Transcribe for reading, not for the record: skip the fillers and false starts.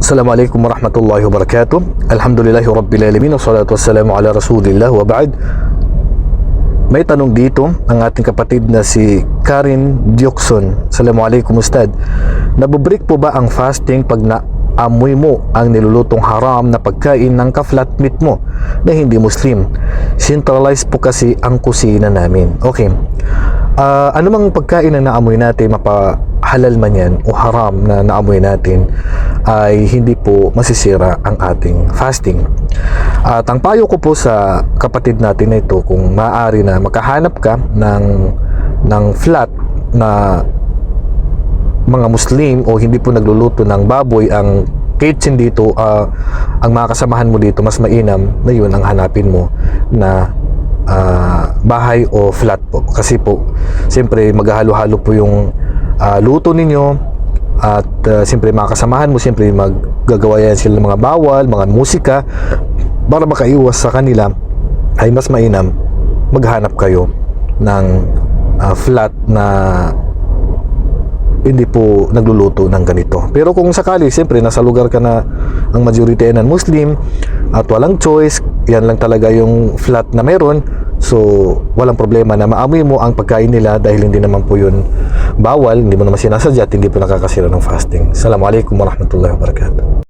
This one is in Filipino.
Assalamualaikum warahmatullahi wabarakatuh. Alhamdulillahi rabbil alamin wassalatu wassalamu ala rasulillah wa ba'd. May tanong dito ang ating kapatid na si Karin Diokson. Assalamualaikum Ustad. Nabubreak po ba ang fasting pag naamoy mo ang nilulutong haram na pagkain ng ka-flatmate mo na hindi Muslim? Centralized po kasi ang kusina namin. Okay. Anumang pagkain na naamoy natin, halal man yan o haram na naamoy natin, ay hindi po masisira ang ating fasting. At ang payo ko po sa kapatid natin na ito, kung maaari na makahanap ka ng flat na mga Muslim o hindi po nagluluto ng baboy, ang kitchen dito, ang mga kasamahan mo dito, mas mainam na yun ang hanapin mo na bahay o flat po. Kasi po, siyempre maghahalo-halo po yung luto ninyo at siyempre mga kasamahan mo, siyempre maggagawa yan sila ng mga bawal, mga musika. Para makaiwas sa kanila, ay mas mainam maghanap kayo ng flat na hindi po nagluluto ng ganito. Pero kung sakali, siyempre nasa lugar ka na ang majority ay non-Muslim at walang choice, yan lang talaga yung flat na meron, so walang problema na maamoy mo ang pagkain nila dahil hindi naman po yun bawal, hindi mo naman sinasadya at hindi po nakakasira ng fasting. Assalamualaikum warahmatullahi wabarakatuh.